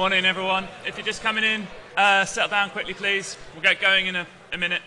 Morning, everyone. If you're just coming in, settle down quickly, please. We'll get going in a minute.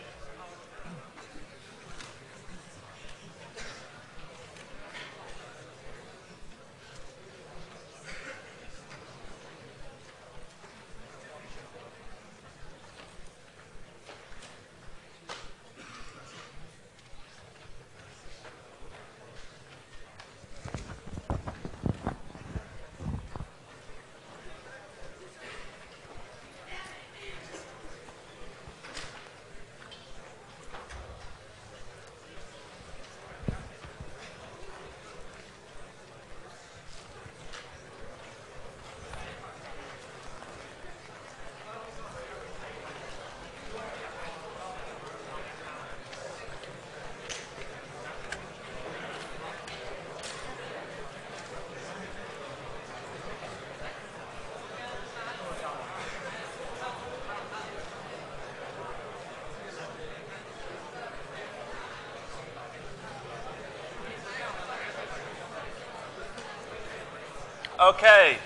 Okay.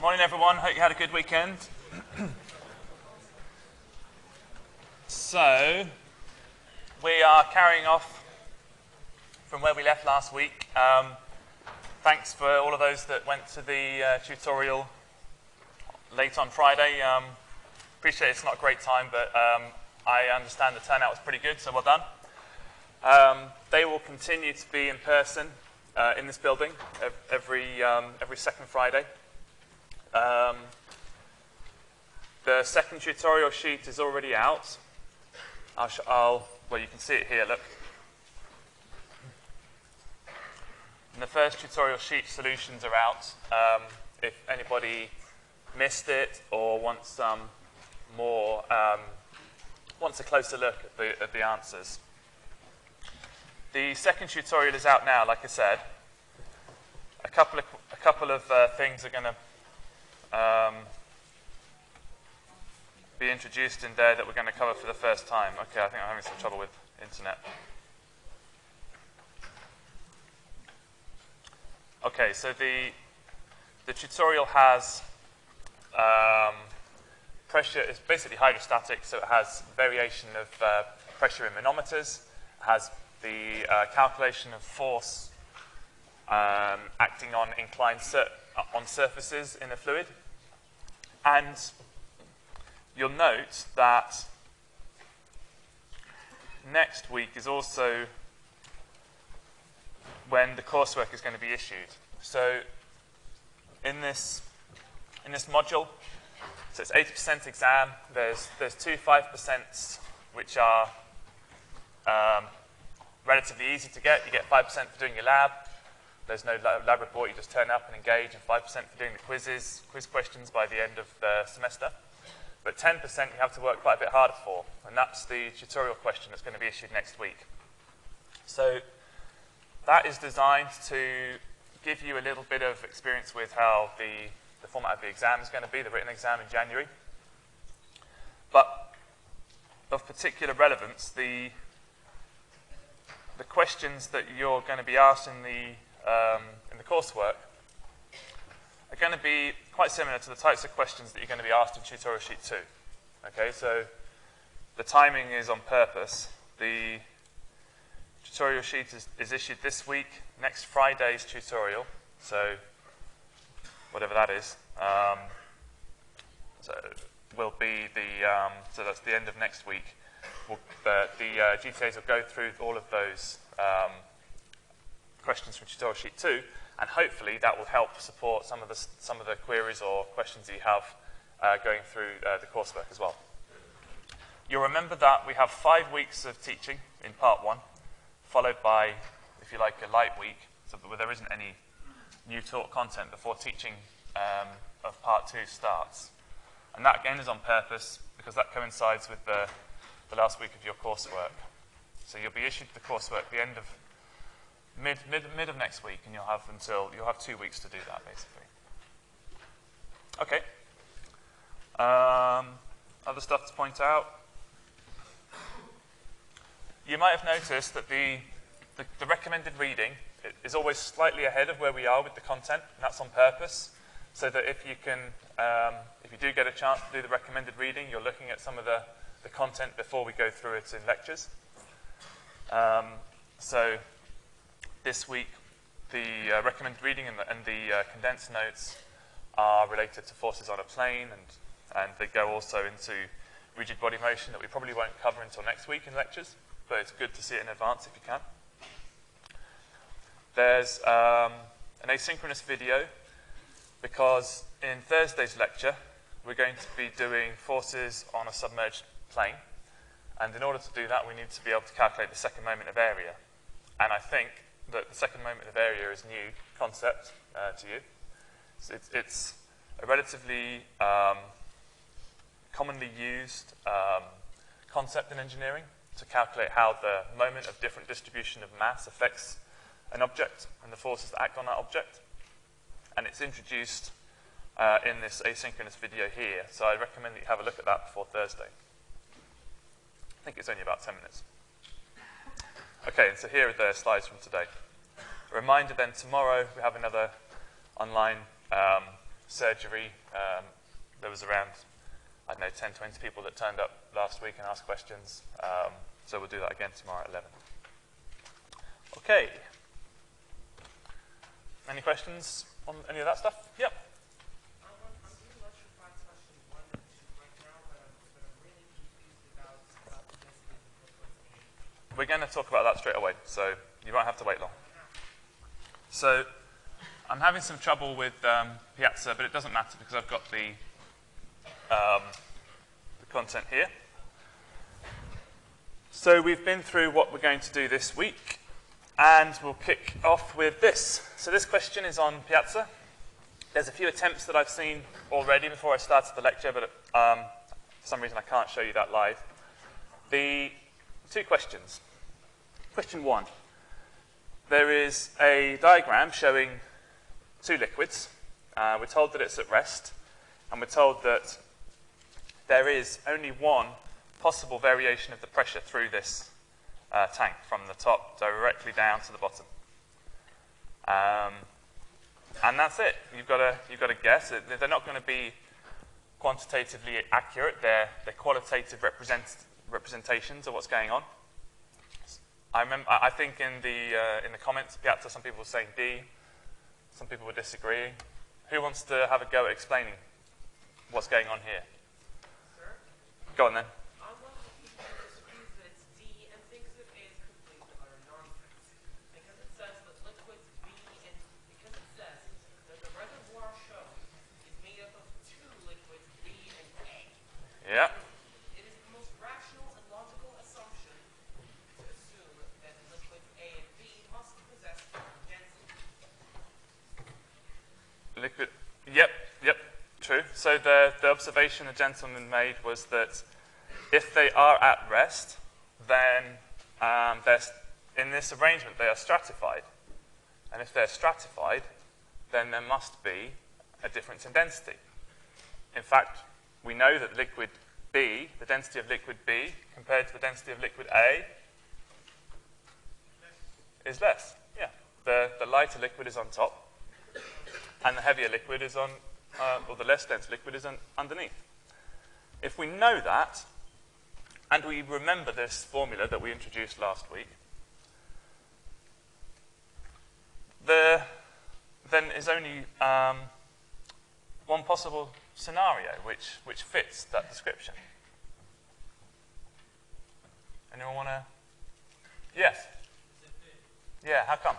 Morning, everyone. Hope you had a good weekend. So, we are carrying off from where we left last week. Thanks for all of those that went to the tutorial late on Friday. Appreciate it's not a great time, but I understand the turnout was pretty good, so well done. They will continue to be in person in this building every second Friday. The second tutorial sheet is already out. Well, you can see it here, look. And the first tutorial sheet solutions are out. If anybody missed it or wants some more, wants a closer look at the answers. The second tutorial is out now, like I said. A couple of things are going to be introduced in there that we're going to cover for the first time. Okay, I think I'm having some trouble with internet. Okay, so the tutorial has pressure is basically hydrostatic, so it has variation of pressure in manometers, has the calculation of force acting on inclined on surfaces in a fluid, and you'll note that next week is also when the coursework is going to be issued. So in this module, so it's 80% exam. There's two 5% which are relatively easy to get. You get 5% for doing your lab. There's no lab report. You just turn up and engage, and 5% for doing the quiz questions by the end of the semester. But 10% you have to work quite a bit harder for, and that's the tutorial question that's going to be issued next week. So that is designed to give you a little bit of experience with how the format of the exam is going to be, the written exam in January. But of particular relevance, the questions that you're going to be asked in the coursework are going to be quite similar to the types of questions that you're going to be asked in tutorial sheet 2. Okay, so the timing is on purpose. The tutorial sheet is issued this week. Next Friday's tutorial, so whatever that is, so will be so that's the end of next week. The GTAs will go through all of those questions from tutorial sheet 2, and hopefully that will help support some of the queries or questions that you have going through the coursework as well. You'll remember that we have 5 weeks of teaching in part 1, followed by, if you like, a light week, so where there isn't any new taught content before teaching of part 2 starts. And that again is on purpose because that coincides with the last week of your coursework. So you'll be issued the coursework the end of mid of next week, and you'll have 2 weeks to do that basically. Okay. other stuff to point out. You might have noticed that the recommended reading is always slightly ahead of where we are with the content, and that's on purpose, so that if you do get a chance to do the recommended reading, you're looking at some of the content before we go through it in lectures. So this week, the recommended reading and the condensed notes are related to forces on a plane, and they go also into rigid body motion that we probably won't cover until next week in lectures, but it's good to see it in advance if you can. There's an asynchronous video, because in Thursday's lecture, we're going to be doing forces on a submerged plane. And in order to do that, we need to be able to calculate the second moment of area. And I think that the second moment of area is a new concept to you. So it's a relatively commonly used concept in engineering to calculate how the moment of different distribution of mass affects an object and the forces that act on that object. And it's introduced in this asynchronous video here, so I recommend that you have a look at that before Thursday. I think it's only about 10 minutes. Okay, so here are the slides from today. A reminder then, tomorrow we have another online surgery. There was around, I don't know, 10, 20 people that turned up last week and asked questions. So we'll do that again tomorrow at 11. Okay. Any questions on any of that stuff? Yep. I'm doing lecture 5 question 1 and 2 right now, but I'm really confused about the density of liquids. We're going to talk about that straight away, so you won't have to wait long. So I'm having some trouble with Piazza, but it doesn't matter because I've got the content here. So we've been through what we're going to do this week, and we'll kick off with this. So this question is on Piazza. There's a few attempts that I've seen already before I started the lecture, but for some reason I can't show you that live. The two questions. Question 1. There is a diagram showing two liquids. We're told that it's at rest, and we're told that there is only one possible variation of the pressure through this tank, from the top directly down to the bottom. And that's it. You've got to guess. They're not going to be quantitatively accurate. They're qualitative representations of what's going on. I think in the comments, Piazza, some people were saying D, some people were disagreeing. Who wants to have a go at explaining what's going on here? Sir? Go on then. I'm one of the people who disagrees that it's D and thinks that A is complete utter nonsense. Because it says that liquids B and because it says that the reservoir shown is made up of two liquids B and A. Yeah. It is the most rational and logical assumption to assume that liquids A and B must possess common density. Liquid. Yep, true. So the observation the gentleman made was that if they are at rest, then in this arrangement they are stratified. And if they're stratified, then there must be a difference in density. In fact, we know that liquid B, the density of liquid B compared to the density of liquid A is less. Yeah. The lighter liquid is on top, and the heavier liquid is on, or the less dense liquid is underneath. If we know that, and we remember this formula that we introduced last week, then is only one possible scenario which fits that description. Anyone want to? Yes. Yeah. How come?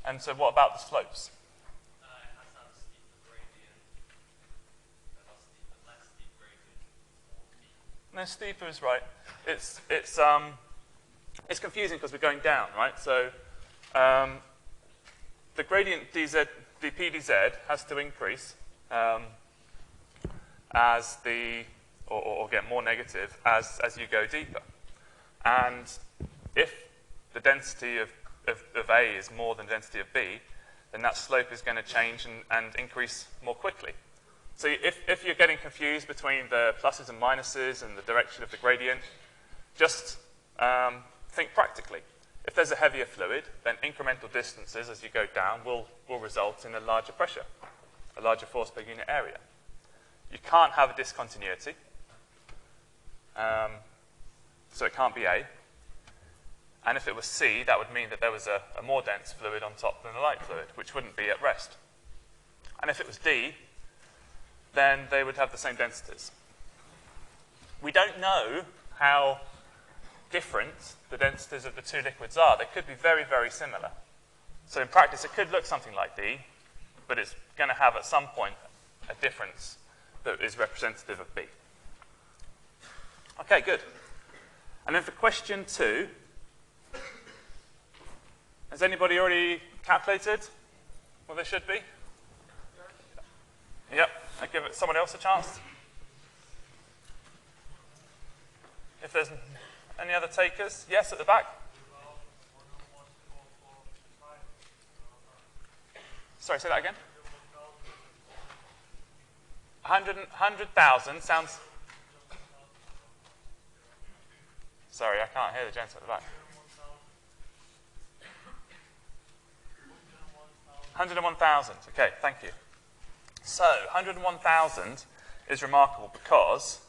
And so what about the slopes? It has to have a steeper gradient, a less steep gradient, or No, steeper is right. It's confusing because we're going down, right? So the gradient dz, dp dz has to increase as or get more negative as you go deeper. And if the density of of A is more than the density of B, then that slope is going to change and increase more quickly. So if you're getting confused between the pluses and minuses and the direction of the gradient, just think practically. If there's a heavier fluid, then incremental distances as you go down will result in a larger pressure, a larger force per unit area. You can't have a discontinuity, so it can't be A. And if it was C, that would mean that there was a more dense fluid on top than a light fluid, which wouldn't be at rest. And if it was D, then they would have the same densities. We don't know how different the densities of the two liquids are. They could be very, very similar. So in practice, it could look something like D, but it's going to have at some point a difference that is representative of B. Okay, good. And then for question 2, has anybody already calculated what they should be? Yep. I give someone else a chance. If there's any other takers? Yes, at the back. Sorry, say that again. 100,000 sounds... Sorry, I can't hear the gents at the back. 101,000. Okay, thank you. So, 101,000 is remarkable because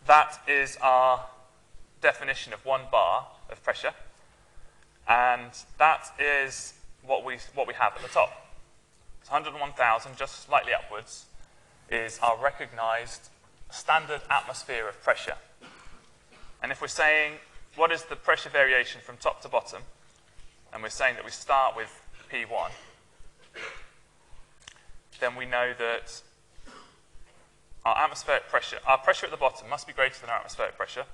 that is our definition of 1 bar of pressure, and that is what we have at the top. So 101,000, just slightly upwards, is our recognized standard atmosphere of pressure. And if we're saying, what is the pressure variation from top to bottom, and we're saying that we start with P1, then we know that our atmospheric pressure, our pressure at the bottom must be greater than our atmospheric pressure.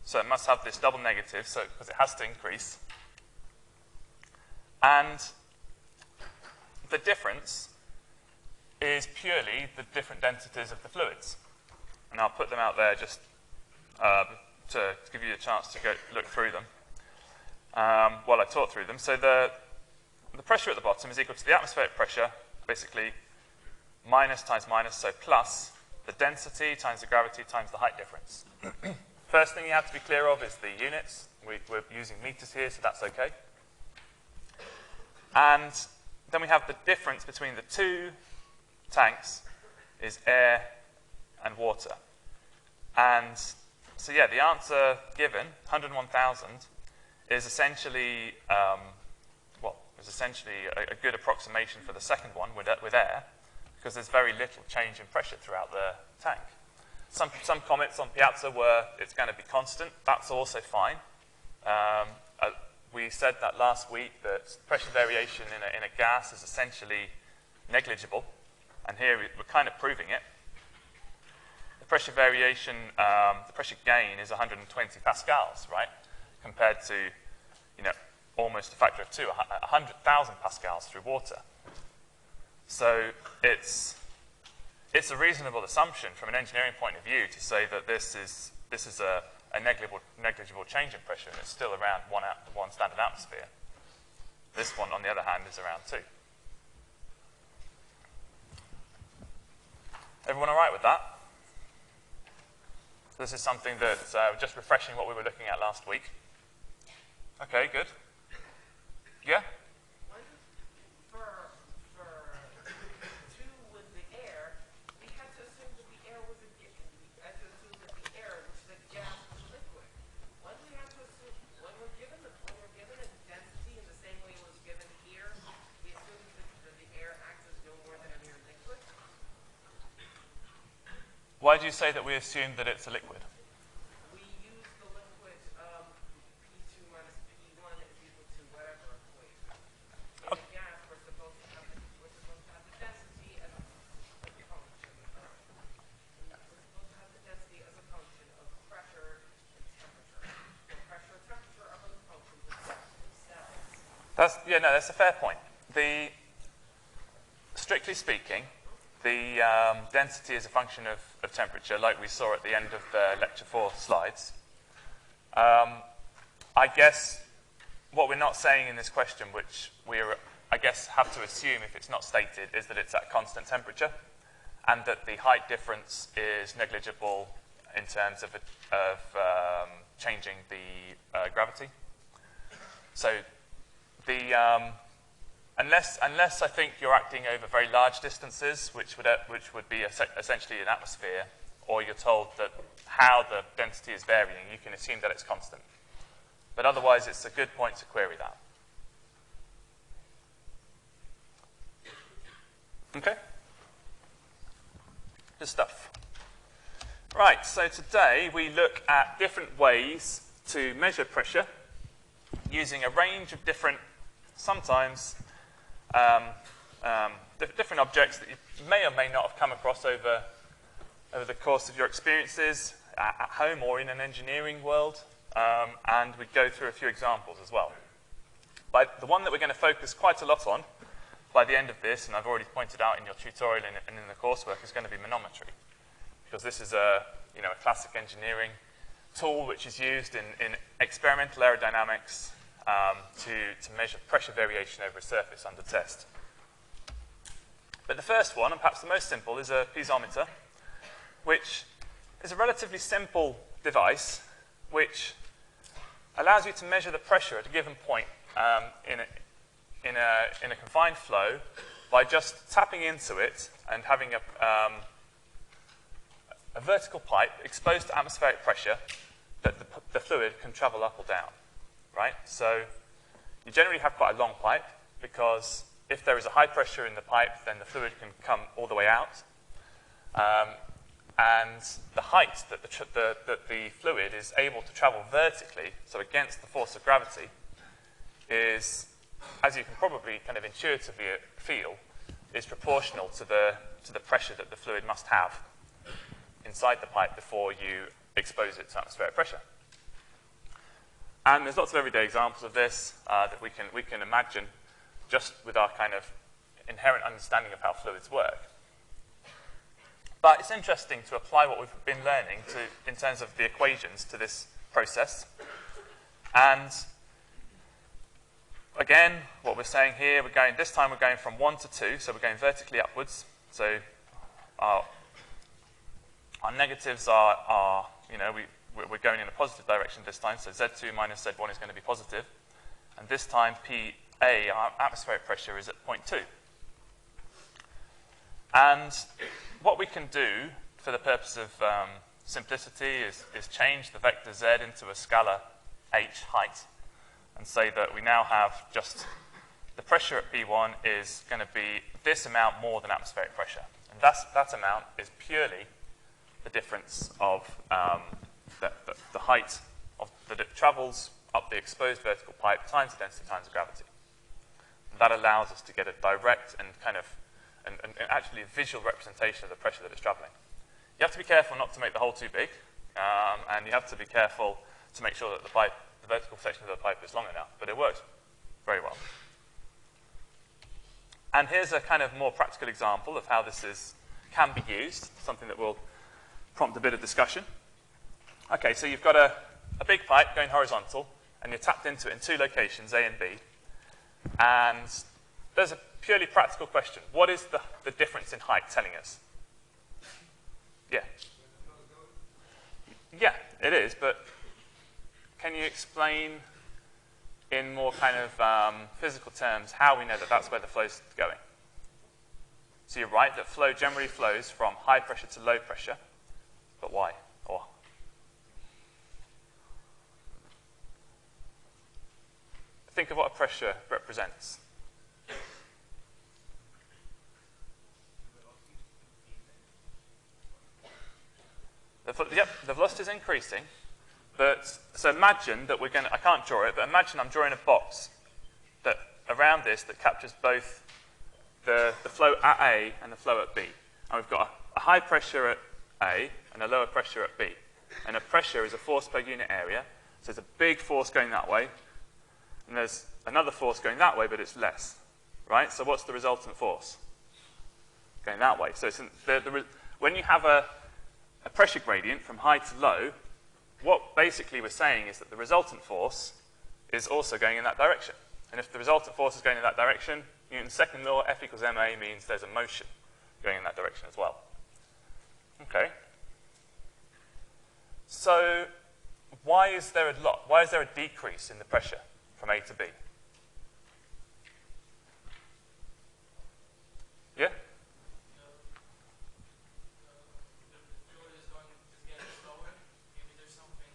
So it must have this double negative, so because it has to increase. And the difference is purely the different densities of the fluids. And I'll put them out there just to give you a chance to go look through them while I talk through them. So the pressure at the bottom is equal to the atmospheric pressure, basically minus times minus, so plus the density times the gravity times the height difference. First thing you have to be clear of is the units. We're using meters here, so that's okay. And then we have the difference between the two tanks is air and water. And so yeah, the answer given, 101,000, is essentially a good approximation for the second one with air, because there's very little change in pressure throughout the tank. Some comments on Piazza were it's going to be constant. That's also fine. We said that last week that pressure variation in a gas is essentially negligible, and here we're kind of proving it. The pressure variation, the pressure gain is 120 pascals, right? Compared to, almost a factor of 2, 100,000 pascals through water. So it's a reasonable assumption from an engineering point of view to say that this is a negligible change in pressure, and it's still around one standard atmosphere. This one, on the other hand, is around 2. Everyone all right with that? This is something that's just refreshing what we were looking at last week. Okay, good. Yeah? Why do you say that we assume that it's a liquid? We use the liquid P2 minus P1 is equal to whatever equation. In a gas, we're supposed to have the density as a function of pressure and temperature. The pressure and temperature are both functions of themselves. That's a fair point. Strictly speaking, the density is a function of temperature, like we saw at the end of the lecture 4 slides. I guess what we're not saying in this question, which we're, I guess, have to assume if it's not stated, is that it's at constant temperature and that the height difference is negligible in terms of changing the gravity. So unless I think you're acting over very large distances, which would be essentially an atmosphere, or you're told that how the density is varying, you can assume that it's constant. But otherwise, it's a good point to query that. Okay? Good stuff. Right, so today we look at different ways to measure pressure using a range of different, sometimes different objects that you may or may not have come across over the course of your experiences at home or in an engineering world. And we go through a few examples as well. But the one that we're going to focus quite a lot on by the end of this, and I've already pointed out in your tutorial and in the coursework, is going to be manometry. Because this is a classic engineering tool which is used in experimental aerodynamics to measure pressure variation over a surface under test. But the first one, and perhaps the most simple, is a piezometer, which is a relatively simple device which allows you to measure the pressure at a given point in a confined flow by just tapping into it and having a vertical pipe exposed to atmospheric pressure that the fluid can travel up or down, right? So you generally have quite a long pipe because if there is a high pressure in the pipe, then the fluid can come all the way out. And the height that the fluid is able to travel vertically, so against the force of gravity, is, as you can probably kind of intuitively feel, is proportional to the pressure that the fluid must have inside the pipe before you expose it to atmospheric pressure. And there's lots of everyday examples of this that we can imagine just with our kind of inherent understanding of how fluids work. But it's interesting to apply what we've been learning in terms of the equations to this process. And again, what we're saying here, this time we're going from 1 to 2, so we're going vertically upwards. So our negatives are we're going in a positive direction this time, so Z2 minus Z1 is going to be positive. And this time, PA, our atmospheric pressure, is at 0.2. And what we can do for the purpose of simplicity is change the vector Z into a scalar H, height, and say that we now have just the pressure at P1 is going to be this amount more than atmospheric pressure. And that amount is purely the difference of the height that it travels up the exposed vertical pipe times the density times the gravity. And that allows us to get a direct and kind of and actually a visual representation of the pressure that it's traveling. You have to be careful not to make the hole too big, and you have to be careful to make sure that the vertical section of the pipe is long enough, but it works very well. And here's a kind of more practical example of how this can be used, something that will prompt a bit of discussion. Okay, so you've got a big pipe going horizontal, and you're tapped into it in 2 locations, A and B, and there's a purely practical question. What is the difference in height telling us? Yeah. Yeah, it is, but can you explain in more kind of physical terms how we know that that's where the flow's going? So you're right that flow generally flows from high pressure to low pressure, but why? Or think of what a pressure represents. The velocity is increasing, but so imagine that I can't draw it, but imagine I'm drawing a box that around this that captures both the flow at A and the flow at B. And we've got a high pressure at A and a lower pressure at B. And a pressure is a force per unit area, so there's a big force going that way, and there's another force going that way, but it's less, right? So what's the resultant force? Going that way. So when you have a pressure gradient from high to low, what basically we're saying is that the resultant force is also going in that direction. And if the resultant force is going in that direction, Newton's second law, F equals ma, means there's a motion going in that direction as well. Okay. So why is there a decrease in the pressure from A to B? Yeah? The fluid is getting slower. Maybe there's something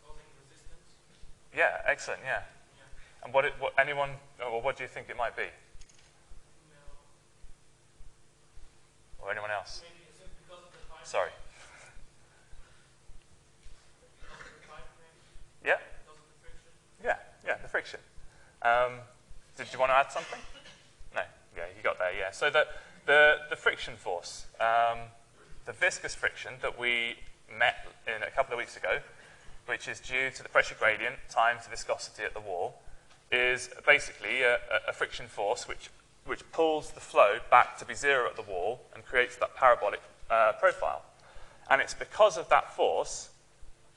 causing resistance. Yeah, excellent, yeah. And what do you think it might be? Or anyone else? Maybe is it because of the pipe? Sorry. Because of the pipe, maybe? Yeah? Because of the friction? Yeah, the friction. Did you want to add something? No. Yeah, you got there, yeah. So the friction force, the viscous friction that we met in a couple of weeks ago, which is due to the pressure gradient times the viscosity at the wall, is basically a friction force which pulls the flow back to be zero at the wall and creates that parabolic profile. And it's because of that force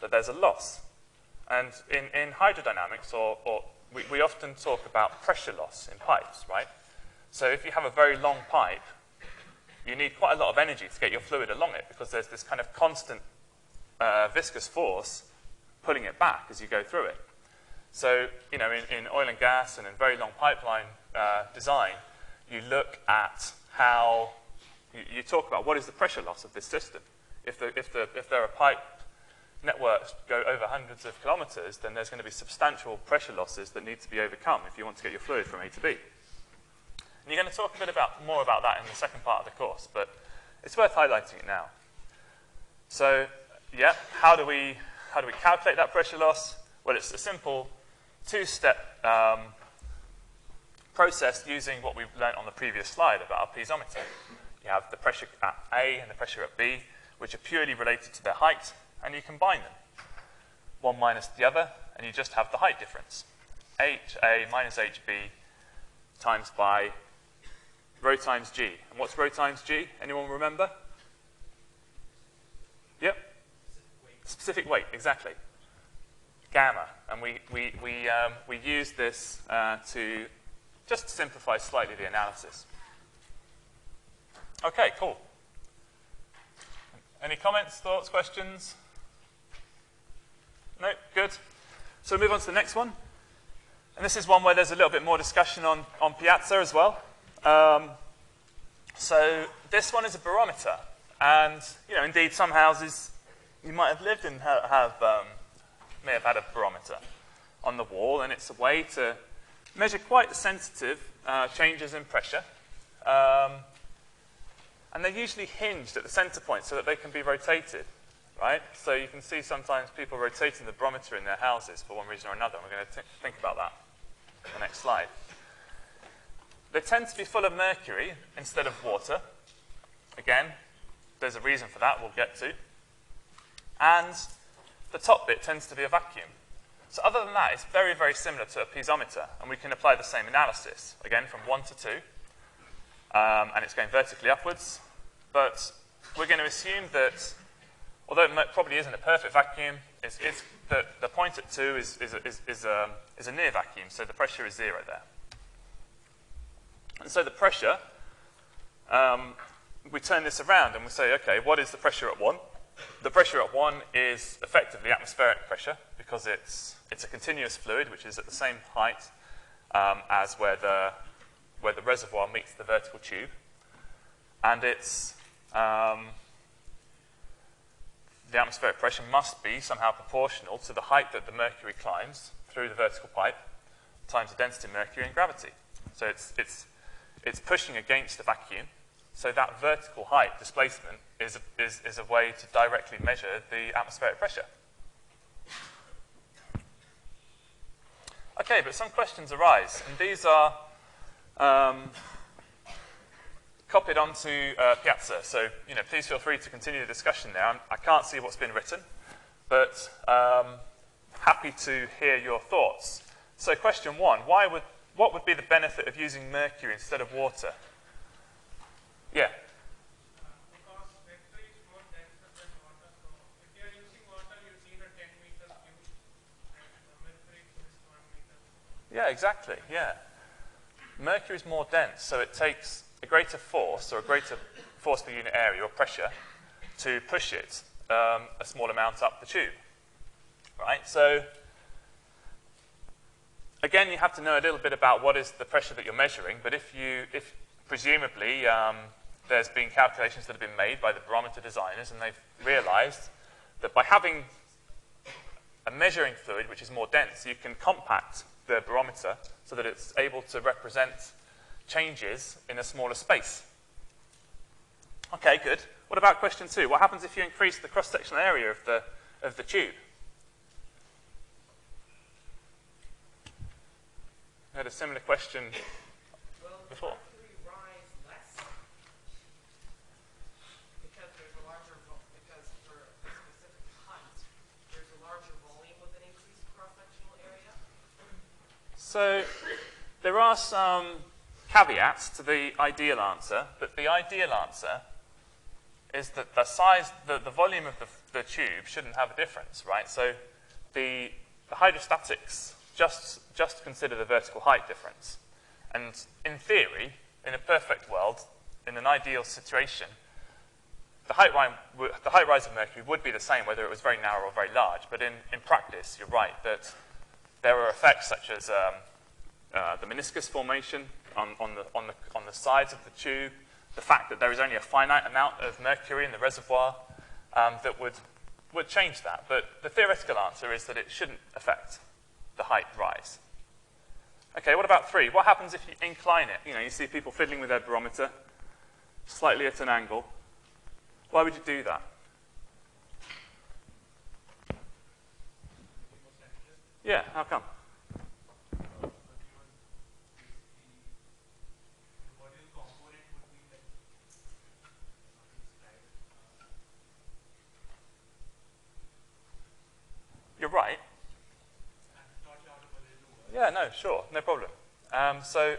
that there's a loss. And in hydrodynamics, we often talk about pressure loss in pipes, right? So if you have a very long pipe, you need quite a lot of energy to get your fluid along it because there's this kind of constant viscous force pulling it back as you go through it. So, you know, in oil and gas and in very long pipeline design, you look at how you talk about what is the pressure loss of this system. If there are pipe networks go over hundreds of kilometers, then there's going to be substantial pressure losses that need to be overcome if you want to get your fluid from A to B. And you're going to talk a bit more about that in the second part of the course, but it's worth highlighting it now. So, yeah, how do we calculate that pressure loss? Well, it's a simple two-step process using what we've learned on the previous slide about our piezometer. You have the pressure at A and the pressure at B, which are purely related to their height, and you combine them. One minus the other, and you just have the height difference. HA minus HB times by rho times G. And what's rho times G? Anyone remember? Yep. Specific weight, exactly. Gamma. And we use this to just simplify slightly the analysis. Okay, cool. Any comments, thoughts, questions? No? Good. So we'll move on to the next one. And this is one where there's a little bit more discussion on Piazza as well. So this one is a barometer. And, you know, indeed, some houses you might have lived in may have had a barometer on the wall, and it's a way to measure quite sensitive changes in pressure. And they're usually hinged at the center point so that they can be rotated, right? So you can see sometimes people rotating the barometer in their houses for one reason or another. We're going to think about that on the next slide. They tend to be full of mercury instead of water. Again, there's a reason for that we'll get to. And the top bit tends to be a vacuum. So other than that, it's very, very similar to a piezometer, and we can apply the same analysis, again, from 1 to 2. And it's going vertically upwards. But we're going to assume that, although it probably isn't a perfect vacuum, the point at 2 is a near vacuum, so the pressure is 0 there. And so the pressure, we turn this around and we say, okay, what is the pressure at 1? The pressure at 1 is effectively atmospheric pressure because it's a continuous fluid which is at the same height as where the reservoir meets the vertical tube. And it's the atmospheric pressure must be somehow proportional to the height that the mercury climbs through the vertical pipe times the density of mercury and gravity. So it's pushing against the vacuum. So that vertical height displacement is a way to directly measure the atmospheric pressure. Okay, but some questions arise, and these are copied onto Piazza. So, you know, please feel free to continue the discussion there. I can't see what's been written, but happy to hear your thoughts. So, question 1: what would be the benefit of using mercury instead of water? Yeah. Because mercury is more denser than water, so if you are using water, you need a 10 meter cube, and mercury is 1 exactly, yeah. Mercury is more dense, so it takes a greater force, or a greater force per unit area, or pressure, to push it a small amount up the tube, right? So, again, you have to know a little bit about what is the pressure that you're measuring, but if presumably, there's been calculations that have been made by the barometer designers, and they've realized that by having a measuring fluid which is more dense, you can compact the barometer so that it's able to represent changes in a smaller space. Okay, good. What about question 2? What happens if you increase the cross-sectional area of the tube? I had a similar question before. Well, mercury rise less because there's a larger because for a specific height, there's a larger volume with an increased cross-sectional area. So there are some caveats to the ideal answer, but the ideal answer is that the size, the volume of the tube shouldn't have a difference, right? So the hydrostatics just consider the vertical height difference. And in theory, in a perfect world, in an ideal situation, the height rise of Mercury would be the same whether it was very narrow or very large. But in practice, you're right that there are effects such as the meniscus formation on the sides of the tube, the fact that there is only a finite amount of mercury in the reservoir that would change that. But the theoretical answer is that it shouldn't affect the height rise. Okay, what about 3? What happens if you incline it? You know, you see people fiddling with their barometer slightly at an angle. Why would you do that? Yeah, how come? You're right. Yeah, no, sure, no problem. So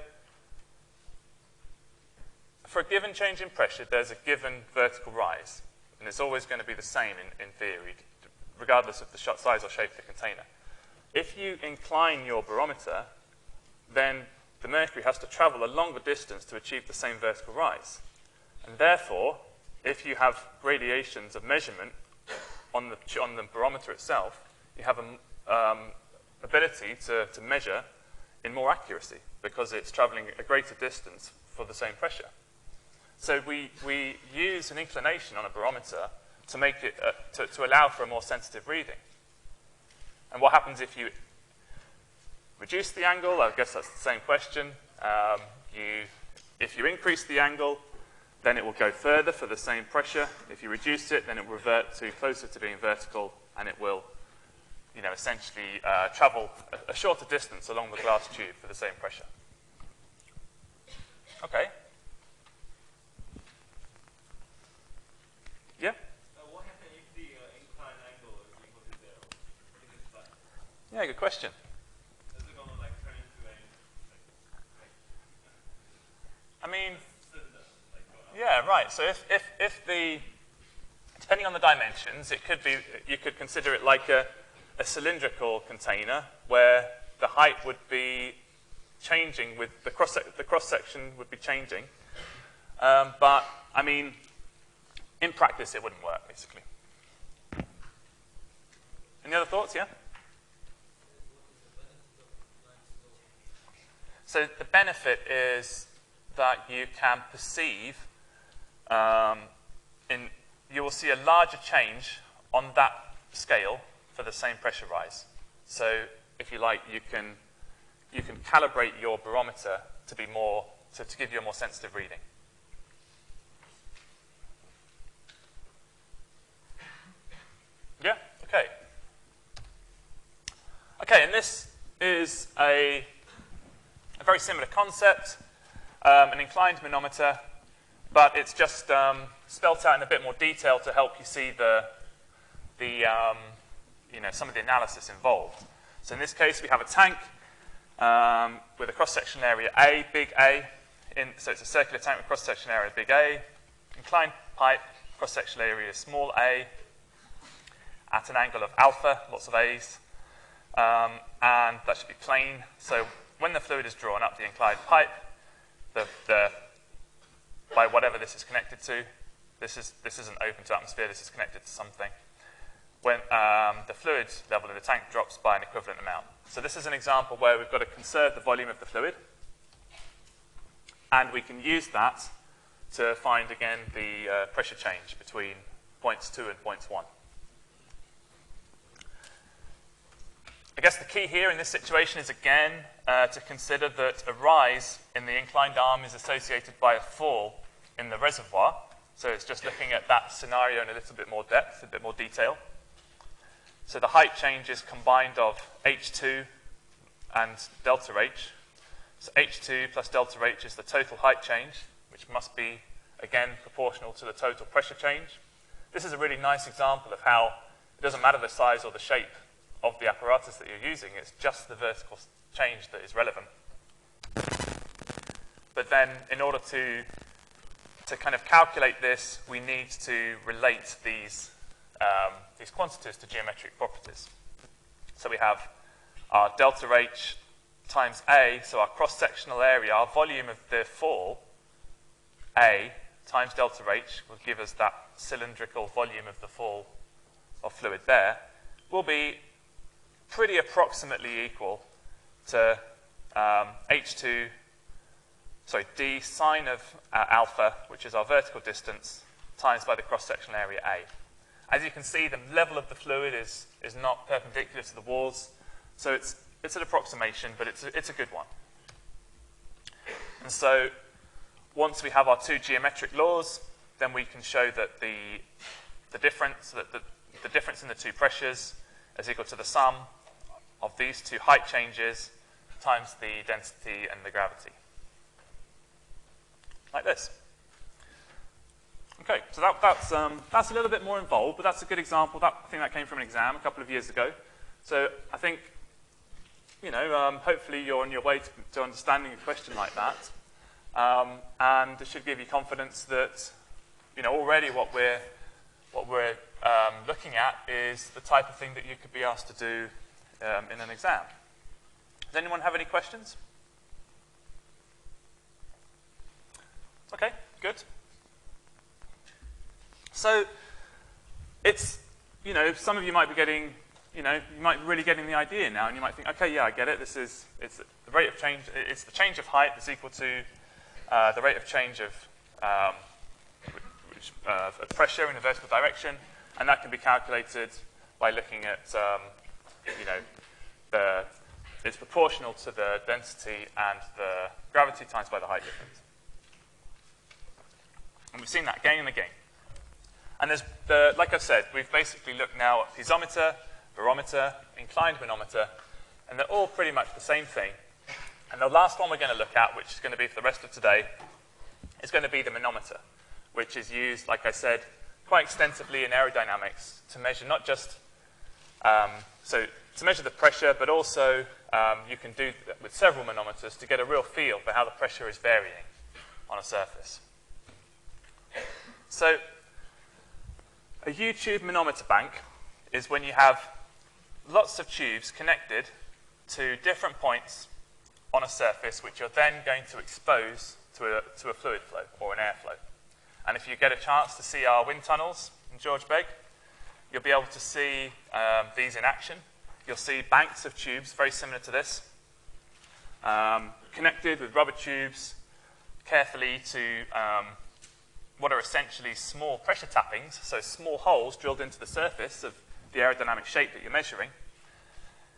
for a given change in pressure, there's a given vertical rise. And it's always going to be the same in theory, regardless of the size or shape of the container. If you incline your barometer, then the mercury has to travel a longer distance to achieve the same vertical rise. And therefore, if you have gradations of measurement on the barometer itself, you have an ability to measure in more accuracy because it's traveling a greater distance for the same pressure. So we use an inclination on a barometer to make it to allow for a more sensitive reading. And what happens if you reduce the angle? I guess that's the same question. If you increase the angle, then it will go further for the same pressure. If you reduce it, then it will revert to closer to being vertical, and it will, you know, essentially travel a shorter distance along the glass tube for the same pressure. Okay. Yeah? What happens if the inclined angle is equal to 0? What is it like? Yeah, good question. Is it going to like turn into a I mean, cylinder? yeah, right. So if the, depending on the dimensions, it could be, you could consider it like a cylindrical container where the height would be changing with the cross-section would be changing. But, I mean, in practice, it wouldn't work, basically. Any other thoughts, yeah? So the benefit is that you can perceive, you will see a larger change on that scale for the same pressure rise. So if you like, you can calibrate your barometer to be more, to give you a more sensitive reading. Yeah, okay. Okay, and this is a very similar concept, an inclined manometer, but it's just spelt out in a bit more detail to help you see you know, some of the analysis involved. So in this case, we have a tank with a cross-sectional area A, big A. So it's a circular tank with cross-sectional area big A. Inclined pipe, cross-sectional area small a, at an angle of alpha, lots of A's. And that should be plane. So when the fluid is drawn up the inclined pipe, by whatever this is connected to, this isn't open to atmosphere, this is connected to something. When the fluid level in the tank drops by an equivalent amount. So this is an example where we've got to conserve the volume of the fluid, and we can use that to find, again, the pressure change between points 2 and points 1. I guess the key here in this situation is, again, to consider that a rise in the inclined arm is associated by a fall in the reservoir. So it's just looking at that scenario in a little bit more depth, a bit more detail. So the height change is combined of H2 and delta H. So H2 plus delta H is the total height change, which must be, again, proportional to the total pressure change. This is a really nice example of how it doesn't matter the size or the shape of the apparatus that you're using, it's just the vertical change that is relevant. But then, in order to kind of calculate this, we need to relate these quantities to geometric properties. So we have our delta H times A, so our cross-sectional area, our volume of the fall, A, times delta H will give us that cylindrical volume of the fall of fluid there, will be pretty approximately equal to D sine of alpha, which is our vertical distance, times by the cross-sectional area A. As you can see, the level of the fluid is not perpendicular to the walls, so it's an approximation, but it's a good one. And so once we have our two geometric laws, then we can show that the difference in the two pressures is equal to the sum of these two height changes times the density and the gravity. Like this. Okay, so that's a little bit more involved, but that's a good example. I think that came from an exam a couple of years ago. So I think, hopefully you're on your way to understanding a question like that. And it should give you confidence that, already what we're looking at is the type of thing that you could be asked to do in an exam. Does anyone have any questions? Okay, good. So it's, some of you might be getting, you might be really getting the idea now, and you might think, okay, yeah, I get it. It's the rate of change. It's the change of height that's equal to the rate of change of pressure in a vertical direction, and that can be calculated by looking at, it's proportional to the density and the gravity times by the height difference. And we've seen that again and again. And like I said, we've basically looked now at piezometer, barometer, inclined manometer, and they're all pretty much the same thing. And the last one we're going to look at, which is going to be for the rest of today, is going to be the manometer, which is used, like I said, quite extensively in aerodynamics to measure not just, to measure the pressure, but also you can do that with several manometers to get a real feel for how the pressure is varying on a surface. So a U-tube manometer bank is when you have lots of tubes connected to different points on a surface which you're then going to expose to a fluid flow or an airflow. And if you get a chance to see our wind tunnels in George Begg, you'll be able to see these in action. You'll see banks of tubes very similar to this, connected with rubber tubes carefully to what are essentially small pressure tappings, so small holes drilled into the surface of the aerodynamic shape that you're measuring.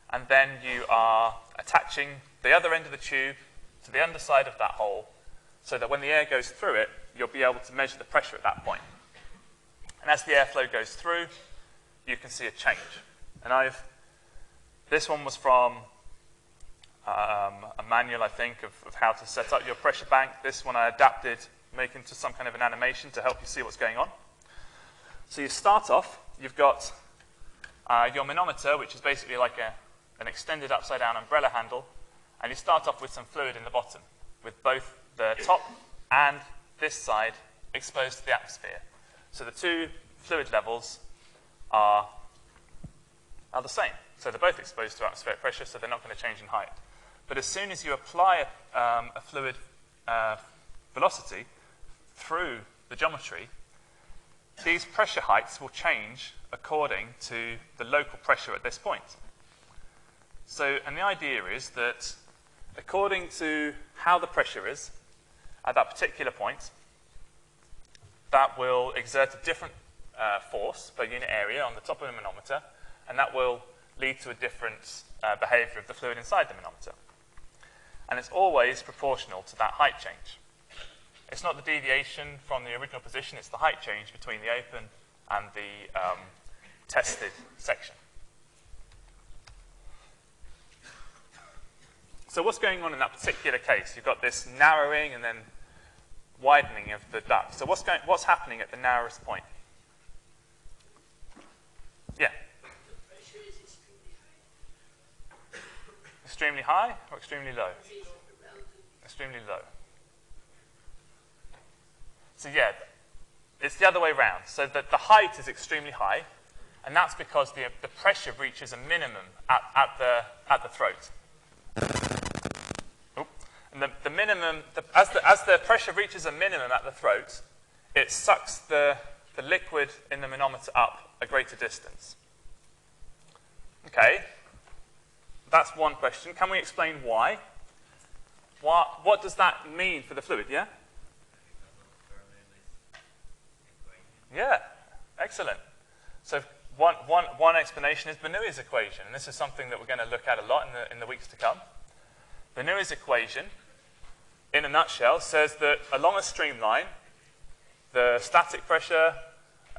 And then you are attaching the other end of the tube to the underside of that hole so that when the air goes through it, you'll be able to measure the pressure at that point. And as the airflow goes through, you can see a change. And this one was from a manual, I think, of how to set up your pressure bank. This one I adapted, making to some kind of an animation to help you see what's going on. So you start off, you've got your manometer, which is basically like an extended upside-down umbrella handle, and you start off with some fluid in the bottom, with both the top and this side exposed to the atmosphere. So the two fluid levels are the same. So they're both exposed to atmospheric pressure, so they're not going to change in height. But as soon as you apply a fluid velocity through the geometry, these pressure heights will change according to the local pressure at this point. So, and the idea is that according to how the pressure is at that particular point, that will exert a different force per unit area on the top of the manometer, and that will lead to a different behavior of the fluid inside the manometer. And it's always proportional to that height change. It's not the deviation from the original position, it's the height change between the open and the tested section. So what's going on in that particular case? You've got this narrowing and then widening of the duct. So what's happening at the narrowest point? Yeah? The pressure is Extremely extremely high. high or extremely low? Relatively. Extremely low. So yeah, it's the other way around. So that the height is extremely high, and that's because the pressure reaches a minimum at the throat. Oh. And the minimum, as the pressure reaches a minimum at the throat, it sucks the liquid in the manometer up a greater distance. Okay, that's one question. Can we explain why? What does that mean for the fluid, yeah? Yeah, excellent. So one explanation is Bernoulli's equation, and this is something that we're going to look at a lot in the weeks to come. Bernoulli's equation, in a nutshell, says that along a streamline, the static pressure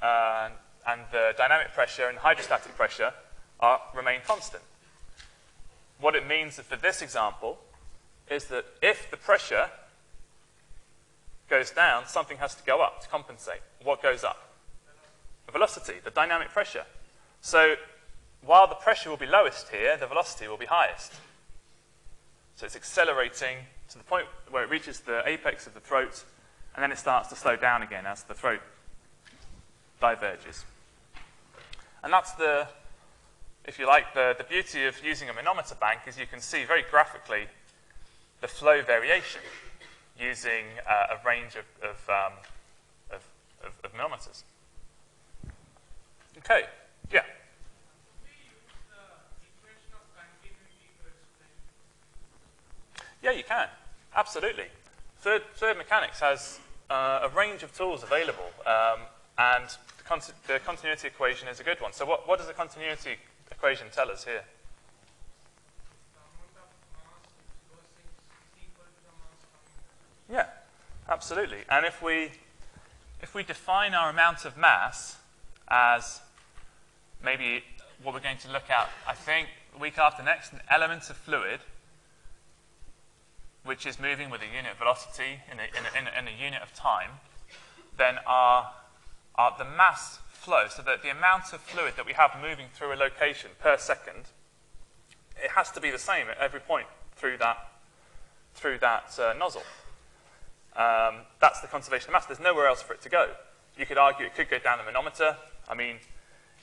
and the dynamic pressure and hydrostatic pressure remain constant. What it means for this example is that if the pressure goes down, something has to go up to compensate. What goes up? The velocity, the dynamic pressure. So while the pressure will be lowest here, the velocity will be highest. So it's accelerating to the point where it reaches the apex of the throat, and then it starts to slow down again as the throat diverges. And that's if you like, the beauty of using a manometer bank is you can see very graphically the flow variation using a range of manometers. Okay, yeah? We use the equation of continuity to explain. Yeah, you can. Absolutely. Fluid mechanics has a range of tools available, and the continuity equation is a good one. So what does the continuity equation tell us here? The amount of mass versus is equal to the mass coming. Yeah, absolutely. And if we define our amount of mass as maybe what we're going to look at, I think, the week after next, an element of fluid which is moving with a unit velocity in a unit of time, then the mass flow, so that the amount of fluid that we have moving through a location per second, it has to be the same at every point through that nozzle. That's the conservation of mass. There's nowhere else for it to go. You could argue it could go down the manometer. I mean,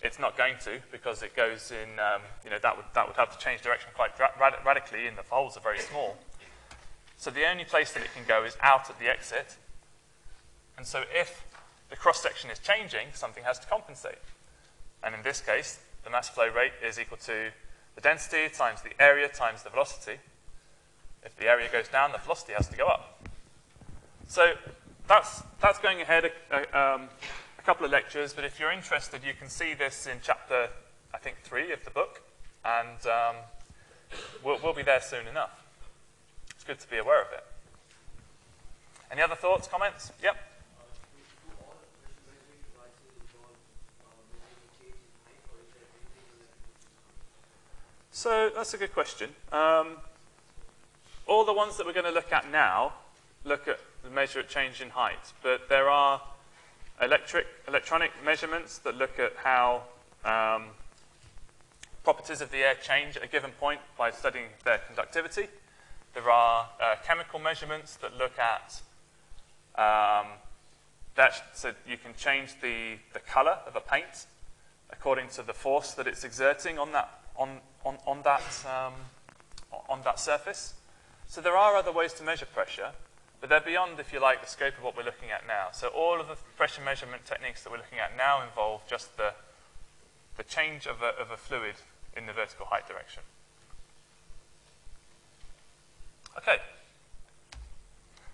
it's not going to, because it goes in, that would have to change direction quite radically, and the holes are very small. So the only place that it can go is out at the exit. And so if the cross-section is changing, something has to compensate. And in this case, the mass flow rate is equal to the density times the area times the velocity. If the area goes down, the velocity has to go up. So that's going ahead a couple of lectures, but if you're interested, you can see this in chapter, I think, 3 of the book, and we'll be there soon enough. It's good to be aware of it. Any other thoughts, comments? Yep. So that's a good question. All the ones that we're going to look at now look at the measure at change in height, but there are electronic measurements that look at how properties of the air change at a given point by studying their conductivity. There are chemical measurements that look at so you can change the color of a paint according to the force that it's exerting on that on that surface. So there are other ways to measure pressure, but they're beyond, if you like, the scope of what we're looking at now. So all of the pressure measurement techniques that we're looking at now involve just the change of a fluid in the vertical height direction. Okay.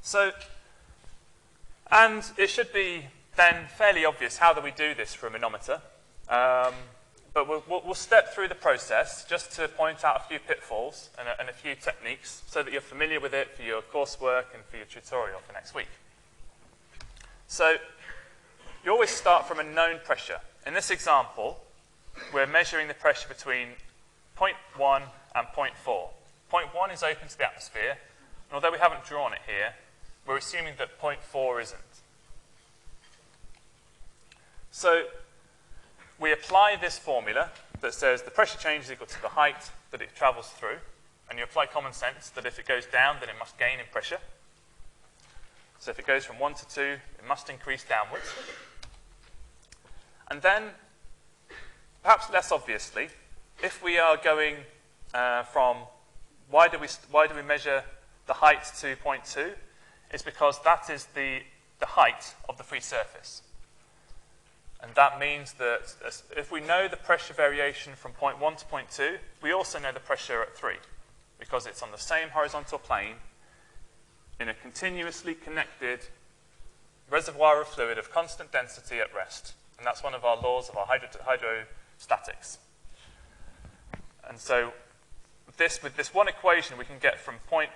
So, and it should be then fairly obvious how do we do this for a manometer. But we'll step through the process just to point out a few pitfalls and a few techniques so that you're familiar with it for your coursework and for your tutorial for next week. So you always start from a known pressure. In this example, we're measuring the pressure between 0.1 and 0.4. 0.1 is open to the atmosphere, and although we haven't drawn it here, we're assuming that 0.4 isn't. So we apply this formula that says the pressure change is equal to the height that it travels through, and you apply common sense that if it goes down, then it must gain in pressure. So if it goes from 1 to 2, it must increase downwards. And then, perhaps less obviously, if we are going from why do we measure the height to 0.2, it's because that is the height of the free surface. And that means that if we know the pressure variation from 0.1 to 0.2, we also know the pressure at 3, because it's on the same horizontal plane in a continuously connected reservoir of fluid of constant density at rest. And that's one of our laws of our hydrostatics. And so with this one equation, we can get from 0.1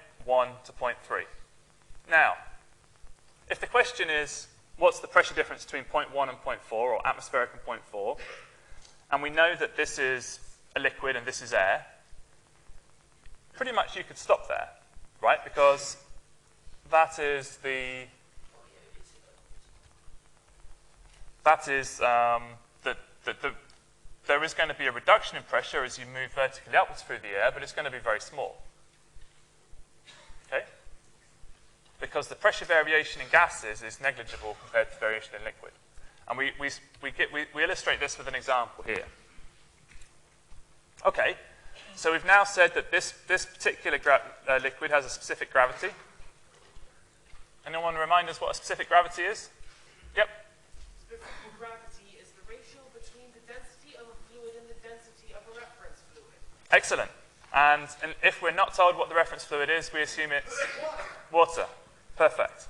to 0.3. Now, if the question is, what's the pressure difference between 0.1 and 0.4, or atmospheric and 0.4, and we know that this is a liquid and this is air, pretty much you could stop there, right? Because that is there is going to be a reduction in pressure as you move vertically upwards through the air, but it's going to be very small. Okay? Because the pressure variation in gases is negligible compared to variation in liquid. And we illustrate this with an example here. Okay, so we've now said that this particular liquid has a specific gravity. Anyone remind us what a specific gravity is? Yep. Specific gravity is the ratio between the density of a fluid and the density of a reference fluid. Excellent. And if we're not told what the reference fluid is, we assume it's water. Perfect.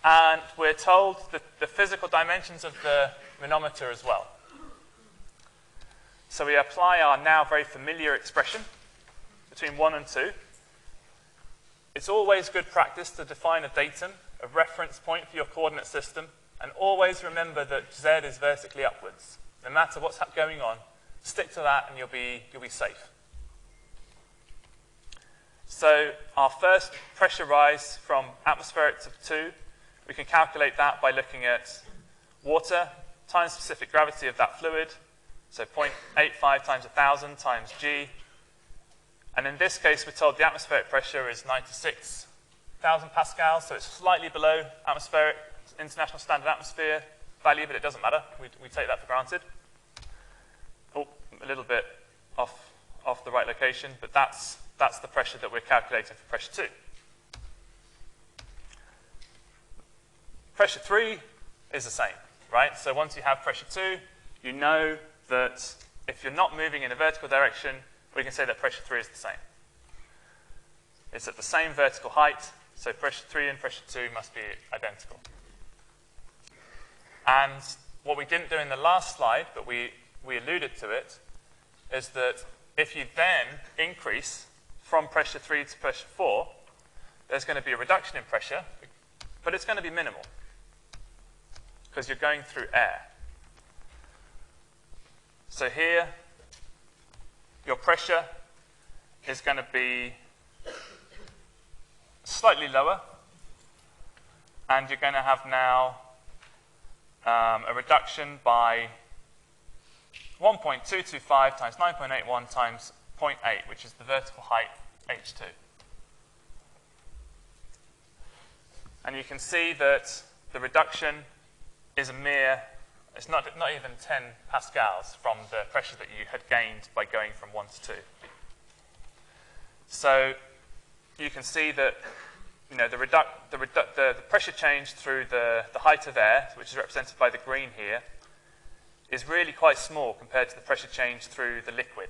And we're told the physical dimensions of the manometer as well. So we apply our now very familiar expression between 1 and 2. It's always good practice to define a datum, a reference point for your coordinate system, and always remember that Z is vertically upwards. No matter what's going on, stick to that and you'll be safe. So our first pressure rise from atmospheric to 2, we can calculate that by looking at water times specific gravity of that fluid, so 0.85 times 1,000 times G. And in this case, we're told the atmospheric pressure is 96,000 pascals, so it's slightly below atmospheric, international standard atmosphere value, but it doesn't matter. We take that for granted. Oh, a little bit off the right location, but that's the pressure that we're calculating for pressure 2. Pressure 3 is the same, right? So once you have pressure 2, you know that if you're not moving in a vertical direction, we can say that pressure 3 is the same. It's at the same vertical height, so pressure 3 and pressure 2 must be identical. And what we didn't do in the last slide, but we alluded to it, is that if you then increase from pressure 3 to pressure 4, there's going to be a reduction in pressure, but it's going to be minimal because you're going through air. So here, your pressure is going to be slightly lower, and you're going to have now a reduction by 1.225 times 9.81 times 0.8, which is the vertical height h2. And you can see that the reduction is a mere, it's not even 10 pascals from the pressure that you had gained by going from 1 to 2. So you can see that the pressure change through the height of air, which is represented by the green here, is really quite small compared to the pressure change through the liquid.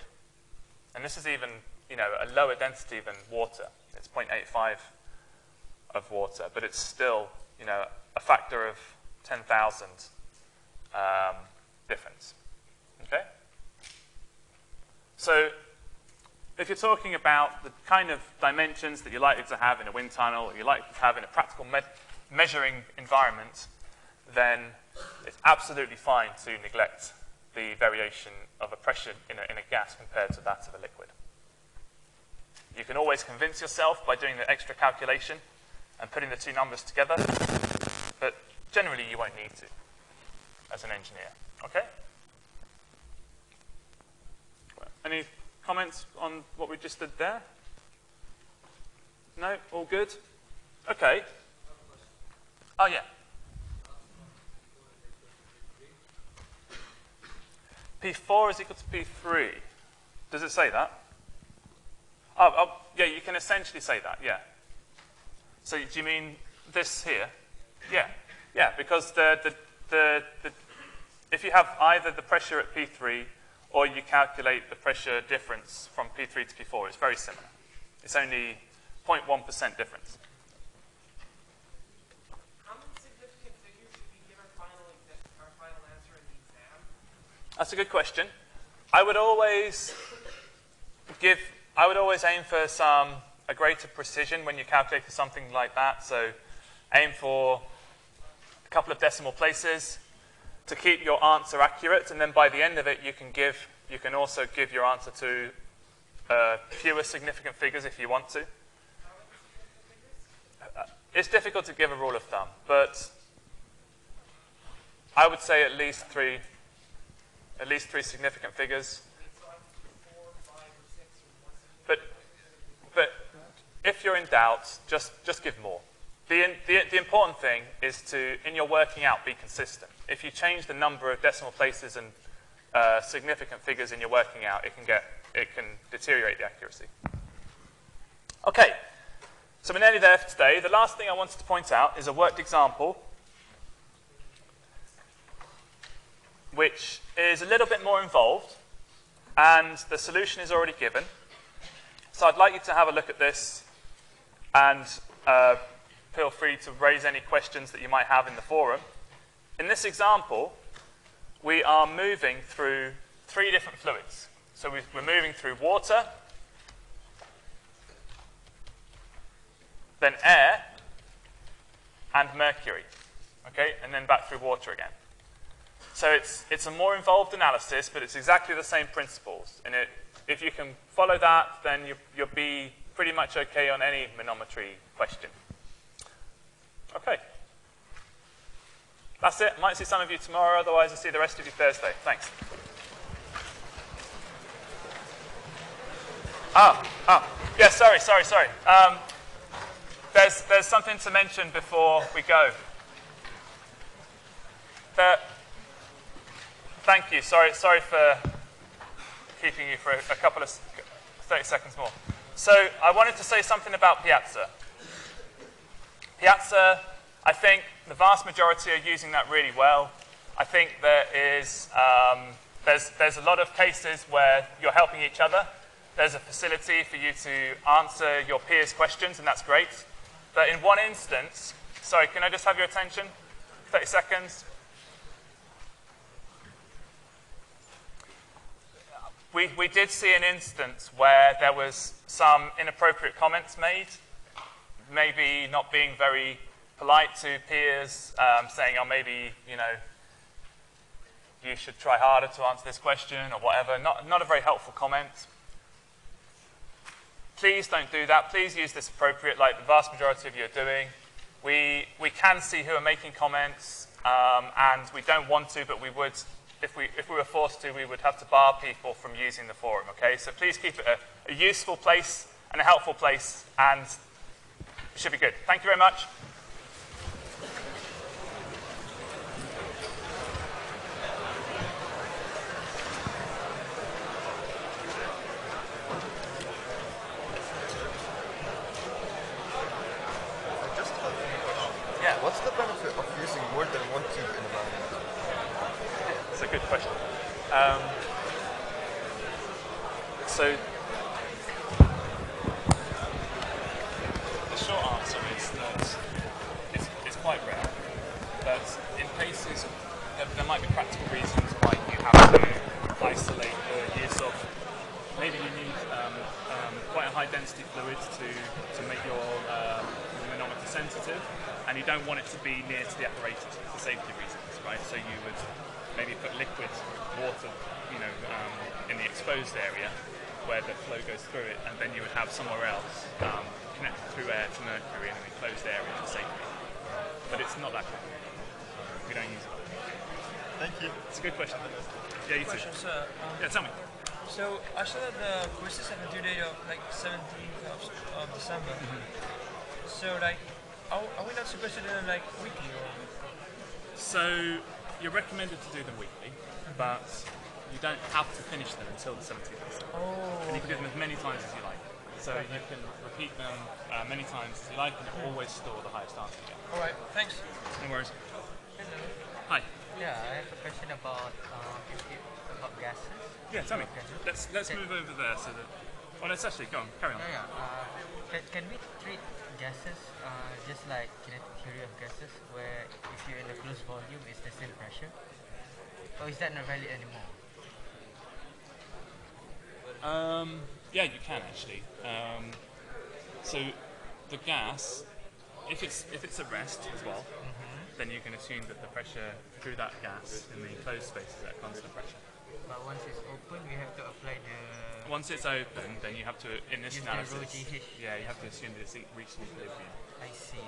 And this is even a lower density than water. It's 0.85 of water, but it's still a factor of 10,000 difference. Okay? So if you're talking about the kind of dimensions that you're likely to have in a wind tunnel, or you're likely to have in a practical measuring environment, then it's absolutely fine to neglect the variation of a pressure in a gas compared to that of a liquid. You can always convince yourself by doing the extra calculation and putting the two numbers together, but generally you won't need to as an engineer. Okay? Any comments on what we just did there? No? All good? Okay. Oh, yeah. P4 is equal to P3. Does it say that? Oh, yeah, you can essentially say that, yeah. So do you mean this here? Yeah, yeah, because if you have either the pressure at P3 or you calculate the pressure difference from P3 to P4, it's very similar. It's only 0.1% difference. How many significant figures should we give our final answer in the exam? That's a good question. I would always aim for a greater precision when you're calculating something like that. So aim for a couple of decimal places to keep your answer accurate, and then by the end of it, you can also give your answer to fewer significant figures if you want to. It's difficult to give a rule of thumb, but I would say at least three significant figures. But if you're in doubt, just give more. The important thing is to, in your working out, be consistent. If you change the number of decimal places and significant figures in your working out, it can deteriorate the accuracy. Okay, so we're nearly there for today. The last thing I wanted to point out is a worked example, which is a little bit more involved, and the solution is already given. So I'd like you to have a look at this, and feel free to raise any questions that you might have in the forum. In this example, we are moving through 3 different fluids. So we're moving through water, then air, and mercury, okay? And then back through water again. So it's a more involved analysis, but it's exactly the same principles. And if you can follow that, then you'll be pretty much okay on any manometry question. Okay. That's it. Might see some of you tomorrow, otherwise I'll see the rest of you Thursday. Thanks. Yeah, sorry. There's something to mention before we go. Thank you. Sorry for keeping you for a couple of 30 seconds more. So I wanted to say something about Piazza. Piazza, I think the vast majority are using that really well. I think there's a lot of cases where you're helping each other. There's a facility for you to answer your peers' questions, and that's great. But in one instance, sorry, can I just have your attention? 30 seconds. We did see an instance where there was some inappropriate comments made, maybe not being very polite to peers, saying, oh, maybe, you should try harder to answer this question or whatever. Not a very helpful comment. Please don't do that. Please use this appropriate, like the vast majority of you are doing. We can see who are making comments, and we don't want to, but we would. If we were forced to, we would have to bar people from using the forum, okay? So please keep it a useful place and a helpful place, and it should be good. Thank you very much. It's a good question. So the short answer is that it's quite rare, but in cases there might be practical reasons why you have to isolate the use of. Maybe you need quite a high density fluid to make your manometer sensitive, and you don't want it to be near to the apparatus for safety reasons, right? So you would maybe put liquid water, in the exposed area where the flow goes through it, and then you would have somewhere else connected through air to mercury in an enclosed area for safety. But it's not that common. We don't use it. Thank you. It's a good question. Yeah, you too. Question, sir. Yeah, tell me. So I saw that the quizzes have a due date of like 17th of December. So like, are we not supposed to do them like weekly or? So you're recommended to do them weekly, but you don't have to finish them until the 17th of December. Oh. And you can do them as many times as you like. So you can repeat them many times as you like, and it will always store the highest answer you get. All right. Thanks. No worries. Hello. Hi. Yeah, I have a question about about gases. Yeah, tell me. Let's move over there so that. Well, let's actually go on. Carry on. Can we treat gases just like kinetic theory of gases, where if you're in a closed volume, it's the same pressure? Or is that not valid anymore? Yeah, you can actually. So the gas, if it's at rest as well, then you can assume that the pressure through that gas in the enclosed space is at constant pressure. But once it's open, we have to apply the. Once it's open, then you have to, in this use the analysis, rho GH. yeah, you have to assume that it's reached an equilibrium. I see.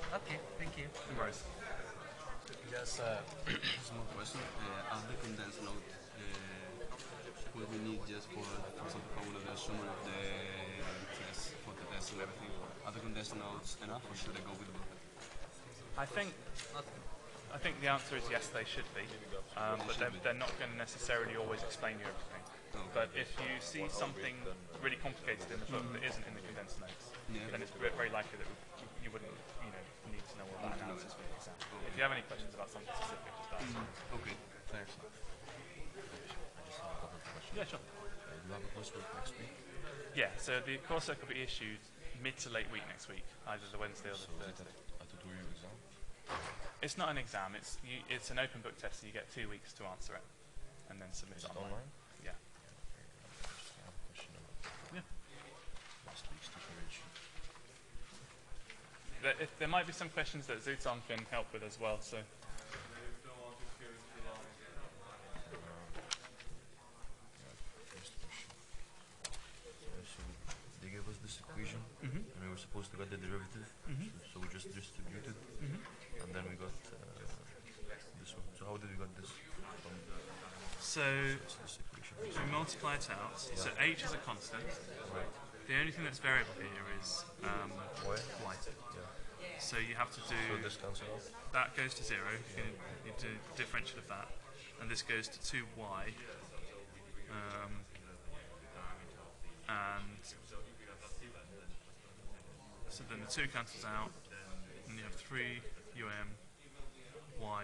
Okay, thank you. No worries. Yes, Small question. Are the condensed note what we need just for example, formula the summary of the test for the test and everything? Are the condensed notes enough, or should I go with the book? I think the answer is yes, they should be, but they're not going to necessarily always explain you everything. But if you see something really complicated in the book that isn't in the condensed notes, then it's very likely that you wouldn't, need to know all that analysis for the exam. If you have any questions about something specific, just ask. Okay, thanks. Yeah, sure. do you have a coursework next week? Yeah, so the coursework will be issued mid to late week next week, either the Wednesday or the Thursday. A tutorial exam? It's not an exam, it's an open book test, so you get 2 weeks to answer it, and then submit Is it it online. online? Yeah. I just have a question about Yeah. last week's tutorial. There might be some questions that Zutan can help with as well, so. First question. So they gave us this equation, and we were supposed to get the derivative. So we just distributed, and then we got this one. So how did we get this from So this equation? we multiply it out. So h is a constant. Right. The only thing that's variable here is Why? y. Yeah. So you have to do, So this cancels out. that goes to 0, you do the differential of that, and this goes to 2y, and so then the 2 cancels out, and you have 3 y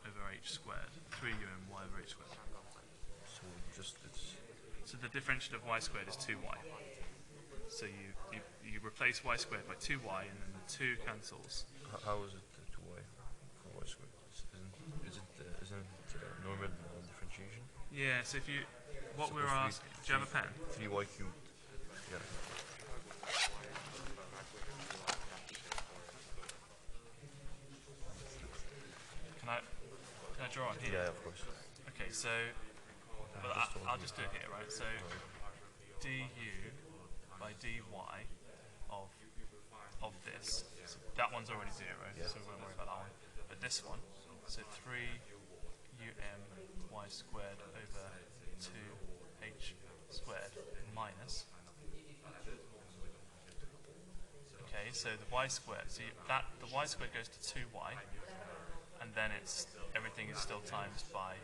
over h squared, 3 y over h squared. So just it's So the differential of y squared is 2y. So you replace y squared by 2y, and then the 2 cancels. how is it 2y for y squared? Isn't it normal differentiation? Yeah, so if you, what So we're three- asking, do you have a pen? 3y cubed. Yeah. Can I draw it here? Yeah, of course. Okay, so well, I'll just do it here, right? So du by dy of this, so that one's already 0, so we won't worry about that one. But this one, so 3 y squared over 2h squared minus. Okay, so the y squared, so the y squared goes to 2y, and then everything is still times by